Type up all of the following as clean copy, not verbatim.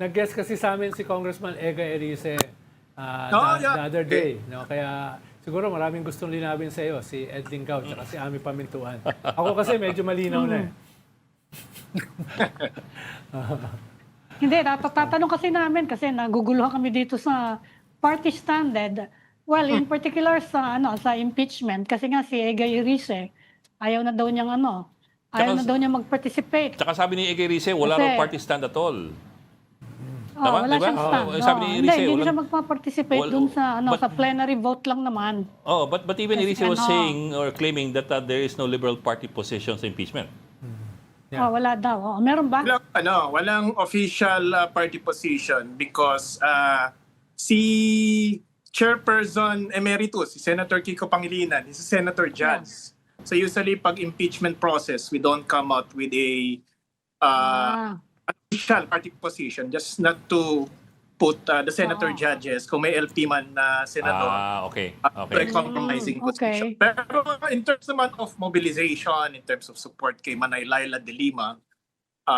Nag-guest kasi sa amin si Congressman Ega Erice the other day. No? Kaya siguro maraming gustong linawin sa iyo, si Ed Lincao at si Ami Pamintuan. Ako kasi medyo malinaw na eh. Hindi, tatanong kasi namin kasi naguguluhan kami dito sa party standard. Well, in particular sa impeachment kasi nga si Ega Erice ayaw na daw niyang mag-participate. Tsaka sabi ni Ege Rice, wala raw party stand at all. Tama, wala diba? siyang stand. Sabi ni Erice, hindi siya magpa-participate dun sa plenary vote lang naman. Oh, but even Erice was saying or claiming that there is no Liberal Party position sa impeachment. Yeah. Wala daw. Meron ba? Walang official party position because si Chairperson Emeritus, si Senator Kiko Pangilinan, is a Senator Judge. Yeah. So usually pag impeachment process, we don't come out with a official party position, just not to put the senator judges, kung may LP man na senador, okay. compromising position. Pero in terms naman of mobilization, in terms of support kay Manay Laila de Lima,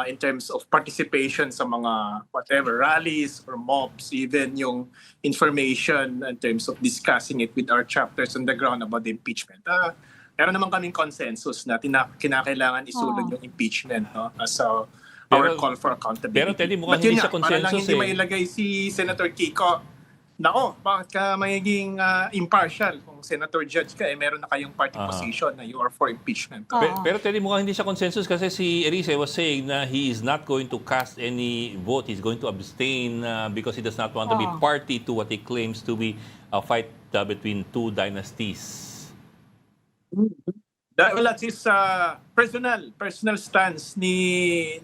in terms of participation sa mga whatever, rallies or mobs, even yung information in terms of discussing it with our chapters on the ground about the impeachment. Meron naman kaming consensus na kinakailangan isulog yung impeachment, no? As our call for accountability. Pero Teddy, mukhang hindi siya consensus para lang hindi mailagay si Senator Kiko, bakit ka magiging impartial? Kung Senator Judge ka, meron na kayong party position na you are for impeachment. Pero Teddy, mukhang hindi siya consensus kasi si Erice was saying na he is not going to cast any vote. He's going to abstain because he does not want to be party to what he claims to be a fight between two dynasties. That's his personal stance ni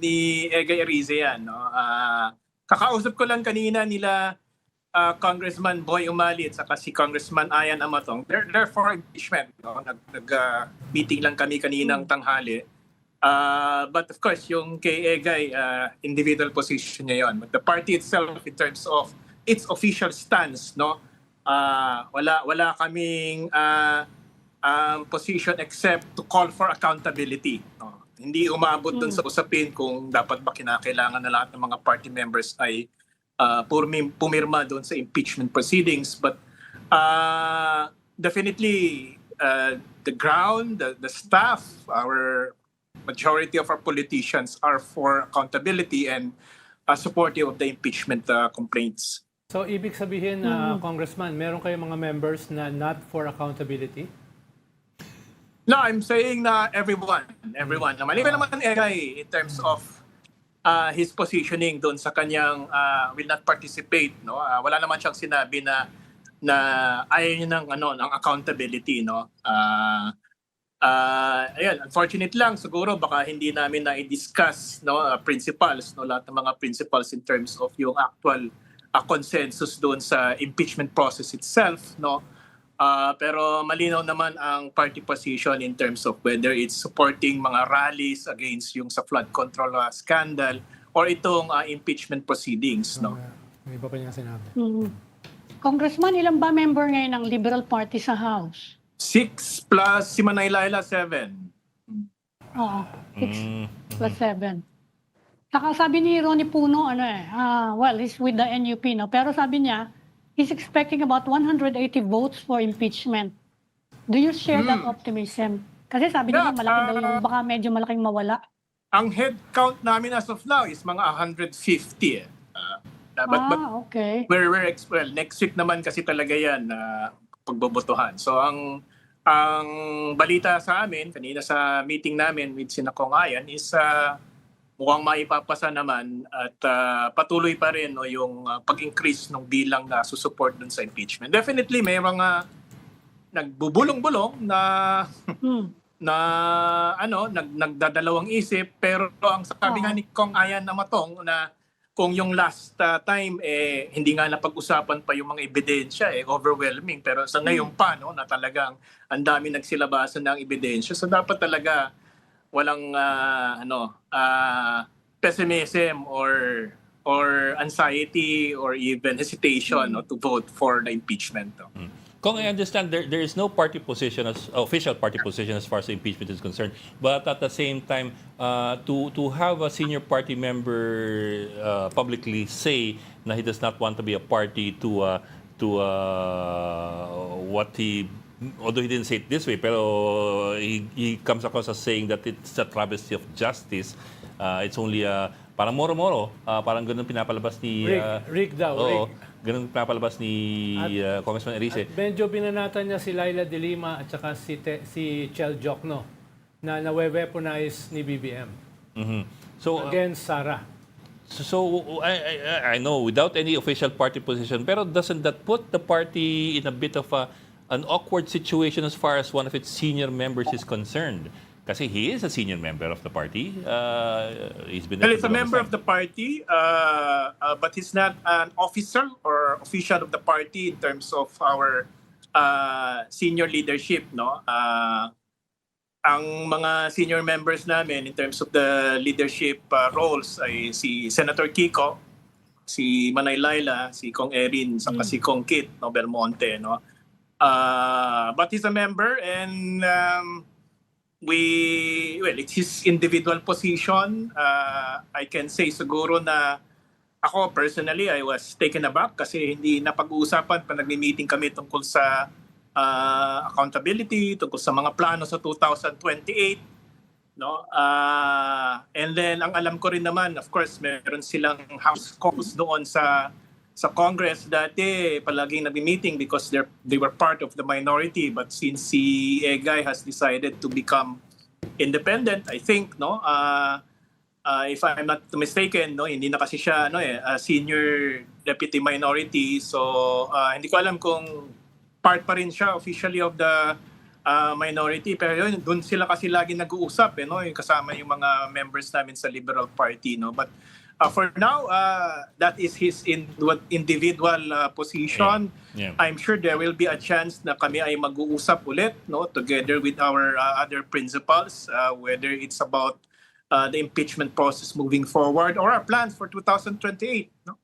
Ega Erice yan. No? Kakausap ko lang kanina nila Congressman Boy Umali at saka si Congressman Ayan Amatong. They're for impeachment. No? Nag-meeting lang kami kaninang tanghali. But of course, yung kay Egay, individual position niya yun. But the party itself, in terms of its official stance, no, wala kaming position except to call for accountability. No? Hindi umabot dun sa usapin kung dapat ba kinakailangan na lahat ng mga party members ay pumirma doon sa impeachment proceedings. But definitely, the ground, the staff, our majority of our politicians are for accountability and supportive of the impeachment complaints. So, ibig sabihin, Congressman, meron kayong mga members na not for accountability? No, I'm saying na everyone. Maliban naman Egay in terms of his positioning doon sa kanyang will not participate, no. Wala naman siyang sinabi na ayaw niya ng accountability, no. Ayun, unfortunate lang siguro baka hindi namin na i-discuss, no, principles, no, lahat ng mga principles in terms of yung actual consensus doon sa impeachment process itself, no. Pero malinaw naman ang party position in terms of whether it's supporting mga rallies against yung sa flood control scandal or itong impeachment proceedings, no. May iba pa niya sinabi. Congressman, ilan ba member ngayon ng Liberal Party sa House? 6 plus si Manay Laila 7. Oo, 6 plus 7. Saka sabi ni Ronnie Puno, well, he's with the NUP, no? Pero sabi niya, he's expecting about 180 votes for impeachment. Do you share that optimism? Kasi sabi niya malaki daw yung baka medyo malaking mawala. Ang head count namin as of now is mga 150. But okay. Well, next week naman kasi talaga yan pagbobotohan. So ang balita sa amin, kanina sa meeting namin with Sinakong Ayan is mukhang maipapasa naman at patuloy pa rin, no, yung pag-increase ng bilang na susupport dun sa impeachment. Definitely may mga nagbubulong-bulong na nagdadalawang isip, pero ang sabi nga ni Kong Ayan Amatong na kung yung last time hindi nga napag-usapan pa yung mga ebidensya, overwhelming, pero sa ngayon pa, no, na talagang ang dami nagsilabasan ng ebidensya, so dapat talaga walang pessimism or anxiety or even hesitation, no, to vote for the impeachment. No? Kung I understand, there is no party position official party position as far as impeachment is concerned. But at the same time, to have a senior party member publicly say na he does not want to be a party to what he, although he didn't say it this way, pero he comes across as saying that it's a travesty of justice. It's only parang moro-moro, parang ganun pinapalabas ni Rick daw, oo, Rick. ganun pinapalabas ni Congressman Erice. Medyo binanatan niya si Laila de Lima at saka si Chel Jokno na nawe-weaponize ni BBM Mhm. So against Sara. I know without any official party position, pero doesn't that put the party in a bit of an awkward situation as far as one of its senior members is concerned? Kasi he is a senior member of the party. He's been there Well, he's for a the member longest of the party, but he's not an officer or official of the party in terms of our senior leadership. No, ang mga senior members namin in terms of the leadership roles ay si Senator Kiko, si Manay Laila, si Kong Erin, saka si Kong Kit, no, Belmonte. No, but he's a member and. It's his individual position. I can say siguro na ako personally, I was taken aback kasi hindi napag-uusapan pa nagmi-meeting kami tungkol sa accountability, tungkol sa mga plano sa 2028. No? And then, ang alam ko rin naman, of course, meron silang House caucus doon sa Congress dati, palaging nagmi-meeting because they were part of the minority. But since si Egay has decided to become independent, I think, no, if I'm not mistaken, no, hindi na kasi siya a senior deputy minority. So hindi ko alam kung part pa rin siya officially of the minority. Pero yun, doon sila kasi lagi nag-uusap, no, yung kasama yung mga members namin sa Liberal Party, no. But for now, that is his individual position. Yeah. I'm sure there will be a chance na kami ay mag-uusap ulit, no, together with our other principals, whether it's about the impeachment process moving forward or our plans for 2028. No?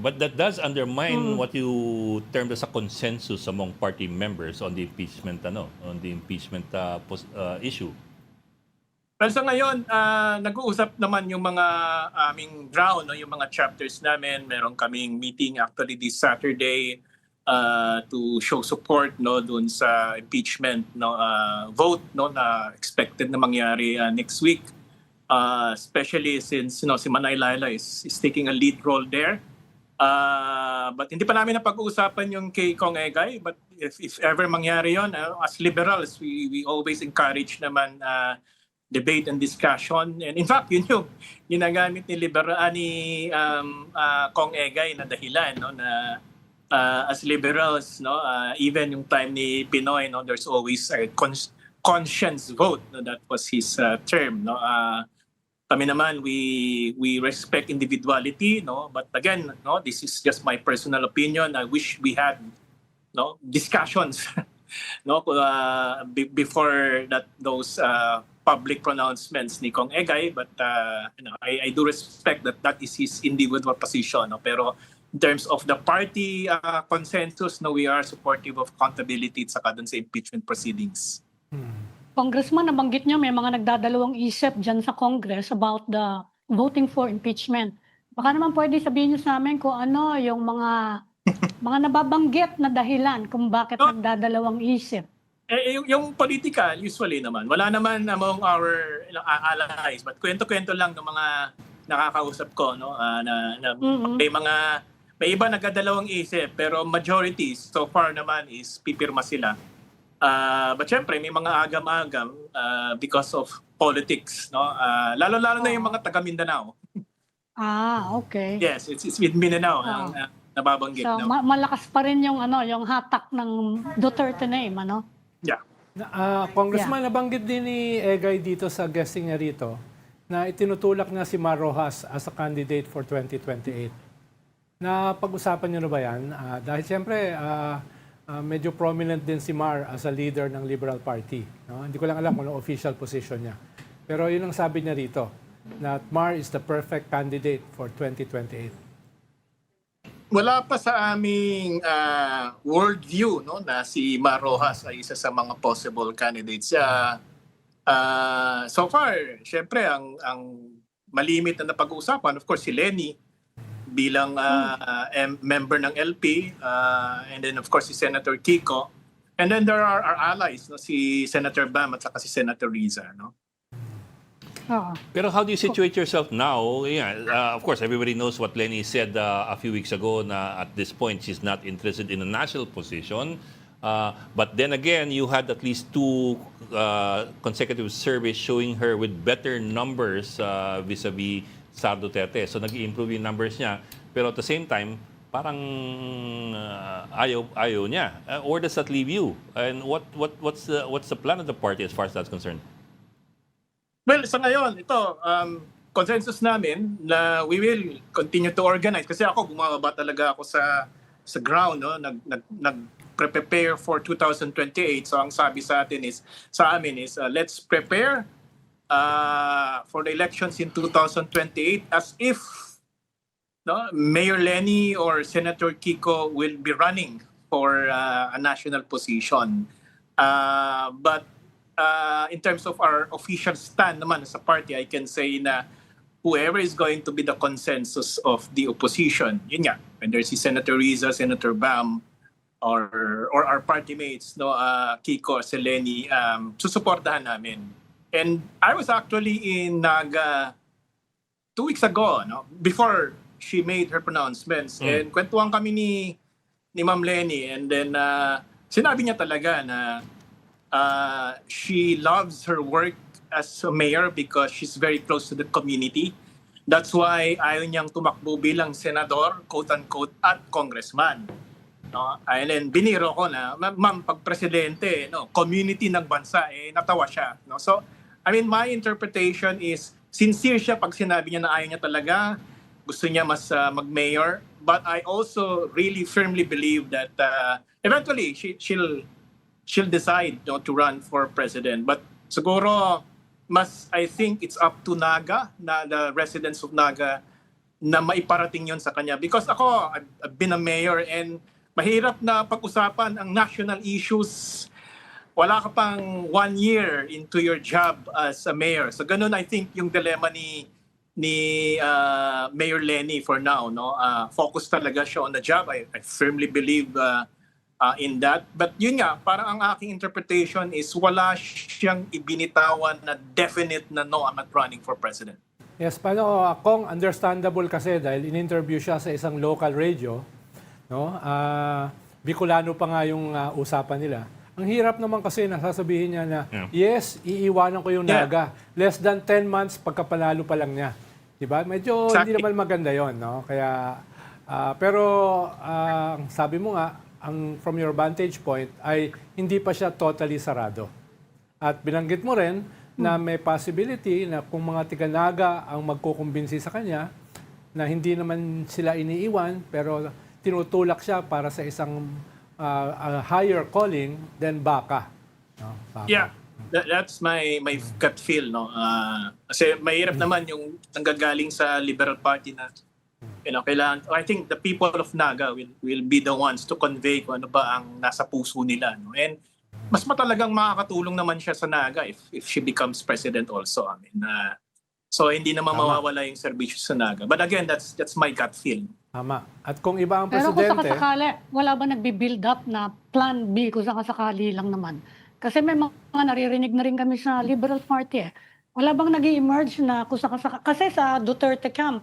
But that does undermine what you termed as a consensus among party members on the impeachment, issue. Well, sa ngayon, nag-uusap naman yung mga aming ground, no, yung mga chapters namin. Meron kaming meeting actually this Saturday to show support, no, dun sa impeachment, no, vote, no, na expected na mangyari next week. Especially since, you know, si Manay Laila is taking a lead role there. But hindi pa namin napag-uusapan yung kay Kong Egay. But if ever mangyari yon, as liberals, we always encourage naman debate and discussion. And in fact, yun yung ginagamit ni Kong Egay na dahilan, no, na as liberals, no, even yung time ni Pinoy, no, there's always a conscience vote, no, that was his term, no. Kami naman, we respect individuality, no, but again, no, this is just my personal opinion. I wish we had, no, discussions no, before those public pronouncements ni Kong Egay, but you know, I do respect that is his individual position, no? Pero in terms of the party consensus, no, we are supportive of accountability at saka dun sa impeachment proceedings. Congressman, nabanggit niyo may mga nagdadalawang isip dyan sa Congress about the voting for impeachment. Baka naman pwede sabihin niyo sa amin kung ano yung mga nababanggit na dahilan kung bakit nagdadalawang isip. Yung political, usually naman, wala naman among our allies, but kwento-kwento lang ng mga nakakausap ko, no, na may iba nagdadalawang isip, pero majority so far naman is pipirma sila. But syempre, may mga agam-agam because of politics, no? Lalo-lalo na yung mga taga Mindanao. Okay. Yes, it's with Mindanao ang nababanggit. So, no? malakas pa rin yung yung hatak ng Duterte name, ano? Yeah. Congressman, nabanggit din ni Egay dito sa guesting niya rito na itinutulak niya si Mar Rojas as a candidate for 2028. Na pag-usapan niyo na ba yan? Dahil siyempre, medyo prominent din si Mar as a leader ng Liberal Party. No? Hindi ko lang alam kung ano official position niya. Pero yun ang sabi niya rito, na Mar is the perfect candidate for 2028. Wala pa sa aming worldview, no, na si Mar Rojas ay isa sa mga possible candidates. So far, syempre ang malimit na napag-uusapan, of course, si Lenny bilang member ng LP, and then of course si Senator Kiko, and then there are our allies, no, si Senator Bam at saka si Senator Riza, no. Oo. Pero how do you situate yourself now? Yeah, of course, everybody knows what Lenny said a few weeks ago na at this point she's not interested in a national position. But then again, you had at least 2 consecutive surveys showing her with better numbers vis-a-vis Sara Duterte. So nag-i-improve yung numbers niya. Pero at the same time, parang ayaw niya. Where does that leave you? And what's the plan of the party as far as that's concerned? Well, sa ngayon, ito, consensus namin na we will continue to organize. Kasi ako, bumababa talaga ako sa ground, no? Nag-prepare for 2028. So ang sabi sa amin is, let's prepare for the elections in 2028 as if, no, Mayor Lenny or Senator Kiko will be running for a national position. But in terms of our official stand naman sa party, I can say na whoever is going to be the consensus of the opposition, yun nga, whether si Senator Riza, Senator Bam, or our party mates, no, Kiko, si Lenny, susuportahan namin. And I was actually in Naga 2 weeks ago, no, before she made her pronouncements. And kwentuhan kami ni Ma'am Lenny, and then sinabi niya talaga na she loves her work as a mayor because she's very close to the community. That's why ayaw niyang tumakbo bilang senador, quote-unquote, at congressman. No? And then biniro ko na, ma'am, pag presidente, no, community ng bansa, natawa siya. No? So, I mean, my interpretation is, sincere siya pag sinabi niya na ayaw niya talaga, gusto niya mas mag-mayor. But I also really firmly believe that eventually she'll decide, no, to run for president. But siguro, I think it's up to Naga, na the residents of Naga, na maiparating yon sa kanya. Because ako, I've been a mayor, and mahirap na pag-usapan ang national issues. Wala ka pang 1 year into your job as a mayor. So ganun, I think, yung dilemma ni Mayor Lenny for now. No, focus talaga siya on the job. I firmly believe in that. But yun nga, parang ang aking interpretation is wala siyang ibinitawan na definite na no, I'm not running for president. Yes, paano akong understandable kasi dahil in-interview siya sa isang local radio, no? Bicolano pa nga yung usapan nila. Ang hirap naman kasi nasasabihin niya na, yes, iiwanan ko yung Naga. Less than 10 months pagkapanalo pa lang niya. Diba? Medyo Exactly. hindi naman maganda yon, no? Kaya, pero sabi mo nga, from your vantage point, ay hindi pa siya totally sarado. At binanggit mo rin na may possibility na kung mga tiga-Naga ang magkukumbinsi sa kanya, na hindi naman sila iniiwan, pero tinutulak siya para sa isang higher calling than baka. No? Baka. Yeah, that's my gut feel, no. Kasi mahirap naman yung nanggagaling sa Liberal Party na, you know, kailangan, I think the people of Naga will be the ones to convey kung ano ba ang nasa puso nila, no. And mas matalagang makakatulong naman siya sa Naga if she becomes president also. I mean, so hindi naman mawawala yung serbisyo sa Naga. But again, that's my gut feel. Tama. At kung iba ang Pero kung presidente, sakasakali, wala ba nagbi-build up na plan B kung sakasakali lang naman? Kasi may mga naririnig na rin kami sa Liberal Party. Wala bang nag-emerge na kung sakasakali? Kasi sa Duterte camp,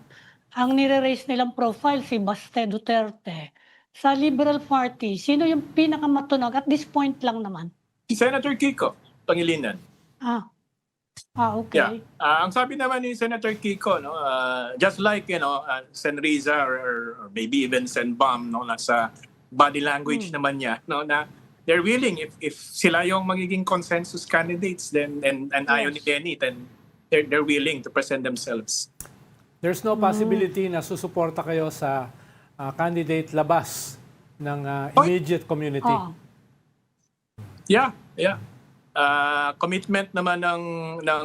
ang nire-raise nilang profile si Baste Duterte. Sa Liberal Party, sino yung pinakamatunog? At this point lang naman. Si Senator Kiko Pangilinan. Okay. Yeah. Ang sabi naman ni Senator Kiko, no, just like, you know, Sen Riza or maybe even Sen Bam, no, nasa body language naman niya, no, na they're willing if sila yung magiging consensus candidates then and ayaw ni Lenny, then they're willing to present themselves. there's no possibility na susuporta kayo sa candidate labas ng immediate community. Yeah. Commitment naman ng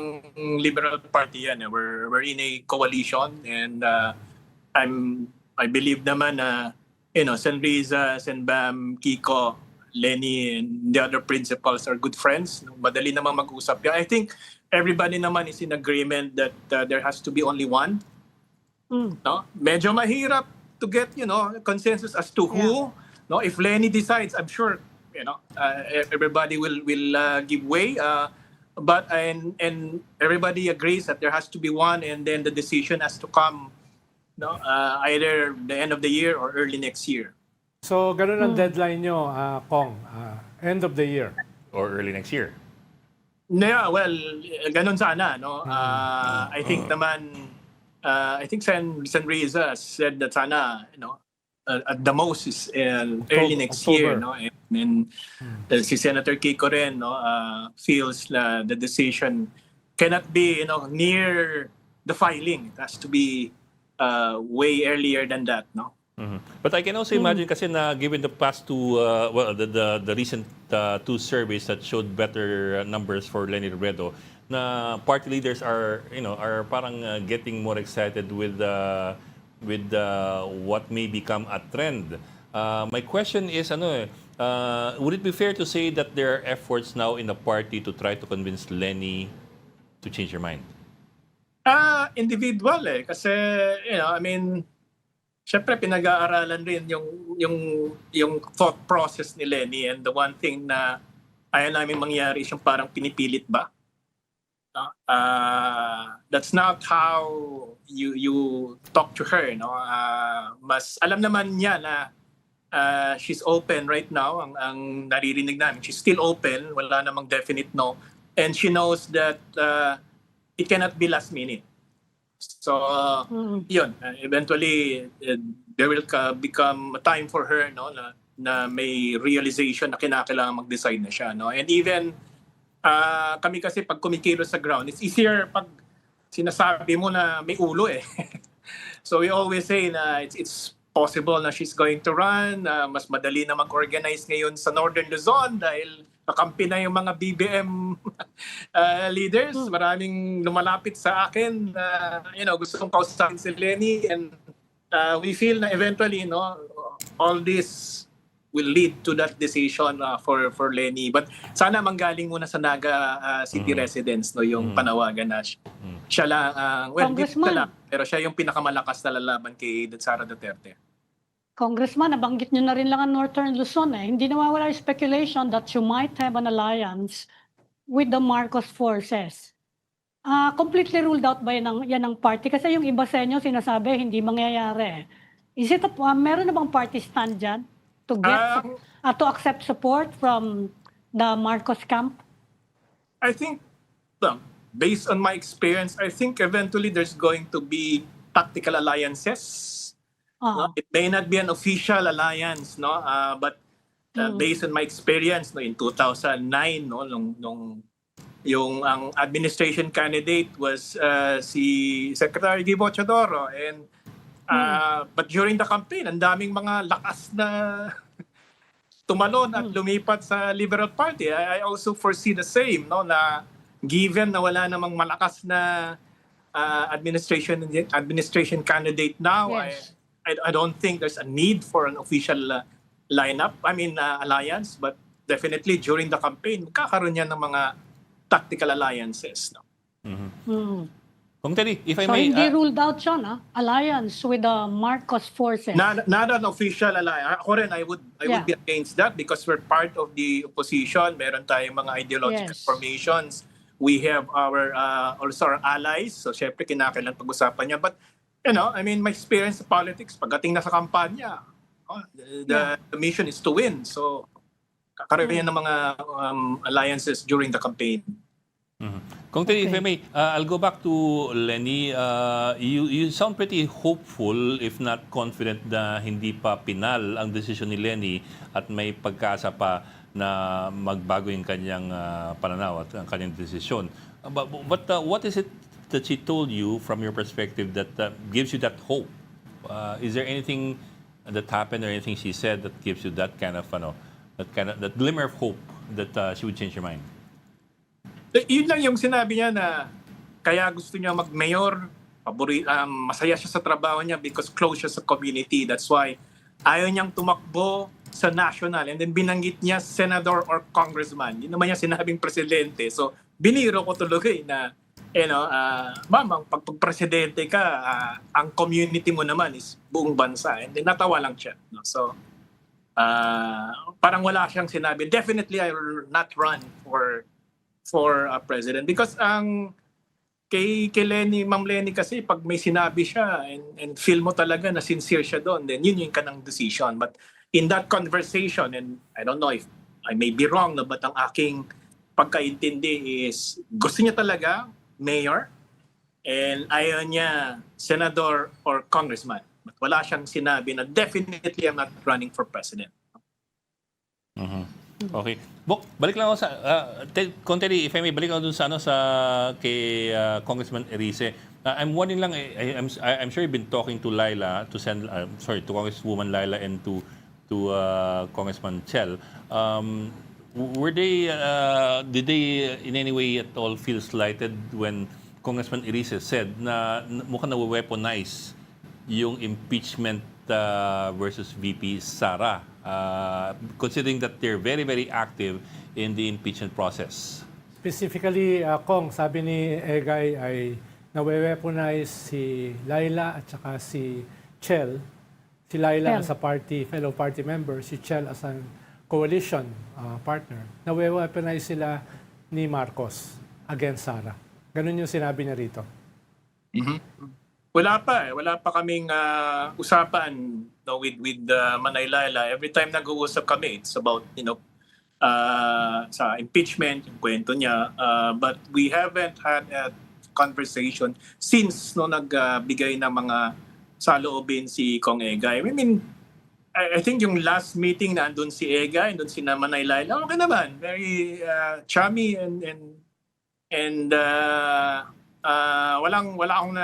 Liberal Party yan. We're in a coalition, and I believe naman na Sen Riza, Sen Bam, Kiko, Lenny, and the other principals are good friends. No? Madali namang mag-usap. I think everybody naman is in agreement that there has to be only one. No? Medyo mahirap to get, consensus as to who. No? If Lenny decides, I'm sure, everybody will give way. But and everybody agrees that there has to be one, and then the decision has to come, either the end of the year or early next year. So, ganun ang deadline nyo, Kong, end of the year. Or early next year? Yeah, well, ganun sana, no. I think naman, I think Sen Riza said that sana, at the most is early next year, no. And si Senator Kiko rin, feels the decision cannot be, near the filing. It has to be way earlier than that, no. But I can also imagine kasi na given the past two, the recent two surveys that showed better numbers for Lenny Robredo, na party leaders are parang getting more excited with what may become a trend. My question is, would it be fair to say that there are efforts now in the party to try to convince Lenny to change your mind? Individual kasi syempre pinag-aaralan rin yung thought process ni Lenny, and the one thing na ayaw namin mangyari is yung parang pinipilit ba. That's not how you talk to her, mas alam naman niya na she's open right now. Ang naririnig namin, she's still open, wala namang definite no, and she knows that it cannot be last minute. So, yun. Eventually, there will become a time for her, na may realization na kinakailangan mag-decide na siya, And even, kami kasi pag kumikilos sa ground, it's easier pag sinasabi mo na may ulo eh. So we always say na it's possible na she's going to run. Mas madali na mag-organize ngayon sa Northern Luzon dahil nakampi na yung mga BBM leaders. Maraming lumalapit sa akin. Gusto kong kausapin si Lenny, and we feel na eventually, all this will lead to that decision for Lenny. But sana manggaling muna sa Naga City residents, yung panawagan na siya lang, Congressman. lang, pero siya yung pinakamalakas na lalaban kay Sara Duterte. Congressman, nabanggit nyo na rin lang ang Northern Luzon. Hindi nawawala yung speculation that you might have an alliance with the Marcos forces. Completely ruled out ba yan ng party? Kasi yung iba sa inyo sinasabi hindi mangyayari. Is it meron na bang party stand dyan to get to accept support from the Marcos camp? I think, based on my experience, I think eventually there's going to be tactical alliances. It may not be an official alliance, but based on my experience, in 2009, nung ang administration candidate was si Secretary Gibo Teodoro, and but during the campaign, ang daming mga lakas na tumalon at lumipat sa Liberal Party. I also foresee the same, na given na wala namang malakas na administration candidate now, Yes. I don't think there's a need for an official alliance, but definitely during the campaign, magkakaroon yan ng mga tactical alliances. Kung Teddy, if I So may... hindi ruled out yun, alliance with the Marcos forces. Not an official alliance. Ako rin, I would be against that because we're part of the opposition. Meron tayong mga ideological formations. We have also our allies. So syempre kinakailangan pag-usapan niya. But my experience sa politics, pagdating na sa kampanya, the mission is to win. So, kakaroon ng mga alliances during the campaign. Kung Teddy, if I may, I'll go back to Lenny. You sound pretty hopeful, if not confident, na hindi pa pinal ang desisyon ni Lenny at may pagkasa pa na magbago yung kanyang pananaw at ang kanyang desisyon. But what is it that she told you from your perspective that gives you that hope? Is there anything that happened or anything she said that gives you that kind of that glimmer of hope that she would change your mind? Yun lang yung sinabi niya na kaya gusto niya mag-mayor, masaya siya sa trabaho niya because close siya sa community. That's why ayaw niyang tumakbo sa national, and then binanggit niya senador or congressman. Yun naman yung sinabing presidente. So, biniro ko tuloy na, ma'am, pag presidente ka, ang community mo naman is buong bansa. And then natawa lang siya. No? So, parang wala siyang sinabi. Definitely, I will not run for president. Because kay Lenny, Ma'am Lenny kasi, pag may sinabi siya and feel mo talaga na sincere siya doon, then yun yung kanang decision. But in that conversation, and I don't know if I may be wrong, no, but ang aking pagkaintindi is gusto niya talaga mayor and ayaw niya senador or congressman. But wala siyang sinabi na definitely I'm not running for president. Okay. Bok, balik lang ako sa Conteri, if I may, balik ako dun sa kay Congressman Erice. I'm wondering lang, I'm sure you've been talking to Laila, to Congresswoman Laila and to Congressman Chel. Did they in any way at all feel slighted when Congressman Erice said na mukhang na-weaponize yung impeachment versus VP Sara, considering that they're very, very active in the impeachment process? Specifically, Kong, sabi ni Egay ay nawe-weaponize si Laila at saka si Chel. Si Laila as a fellow party member, si Chel as a coalition partner. Nawe-weaponize sila ni Marcos against Sara. Ganun yung sinabi niya rito. Wala pa kaming usapan with Manay Laila. Every time nag-uusap kami, it's about sa impeachment, yung kwento niya. But we haven't had a conversation since nagbigay ng mga saloobin si Kong Egay. I mean, I think yung last meeting na andun si Egay, andun si Manay Laila, okay naman. Very chummy and wala akong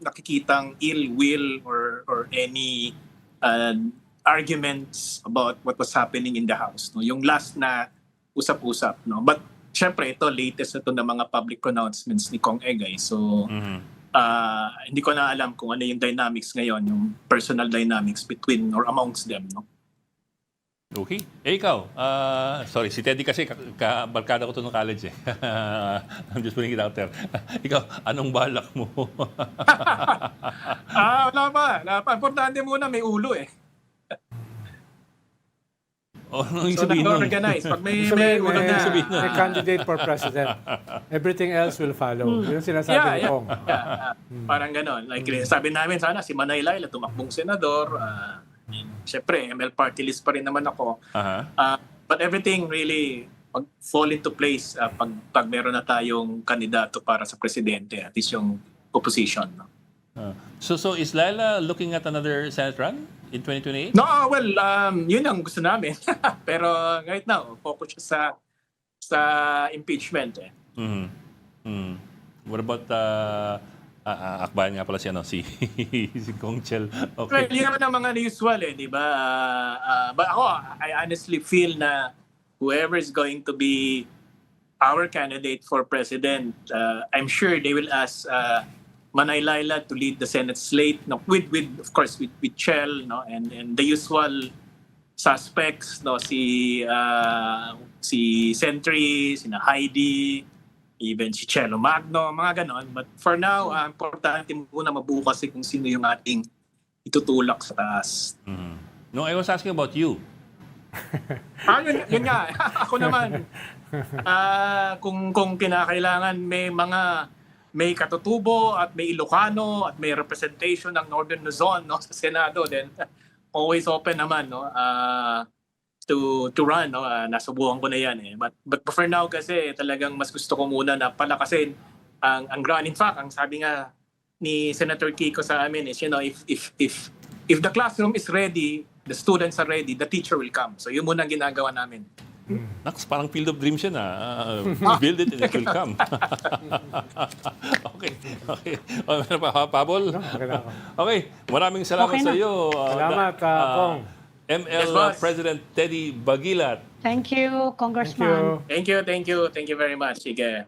nakikitang ill will or any arguments about what was happening in the house, no, yung last na usap-usap, no. But syempre ito latest na to na mga public pronouncements ni Kong Egay, so hindi ko na alam kung ano yung dynamics ngayon, yung personal dynamics between or amongst them, no. Okay. Ikaw, sorry, si Teddy kasi barkada ko to ng college eh. I'm just putting it out there. Ikaw, anong balak mo? Wala pa. Importante muna may ulo eh. Anong So sabihin nun? nag-organize. Pag may ulo may, na. may candidate for president. Everything else will follow. Yun ang sinasabi ni Kong. Parang ganon. Like, sabi namin sana si Manay Laila tumakbong senador. Siyempre, ML party list pa rin naman ako. But everything really fall into place pag meron na tayong kandidato para sa presidente, at least yung opposition. No? So is Laila looking at another Senate run in 2028? No, well, yun ang gusto namin. Pero right now, focus siya sa impeachment. What about akbayan nga pala si Kong Chel. Okay. Well, yun naman ang mga usual di ba? But ako, I honestly feel na whoever is going to be our candidate for president, I'm sure they will ask Manay Laila to lead the Senate slate, no, with of course with Chel, no, and the usual suspects, no, si Sentry, si Heidi, even si Chelo Magno, mga ganon. But for now, importante muna mabuo kasi kung sino yung ating itutulak sa taas. No, I was asking about you. Yun nga. Ako naman, kung kinakailangan may katutubo at may Ilocano at may representation ng Northern Luzon, no, sa Senado, then always open naman, no, to run, no. Nasubukan ko na yan eh. But for now kasi talagang mas gusto ko muna na palakasin ang ground. In fact, ang sabi nga ni Senator Kiko sa amin is, if the classroom is ready, the students are ready, the teacher will come. So yun muna ang ginagawa namin. Naks, parang field of dreams yan build it and it will come. Okay. Meron pa, Pabol? Okay, maraming salamat sa iyo. Salamat, Kong. ML President Teddy Bagilat. Thank you, Congressman. Thank you. Thank you very much. Sige.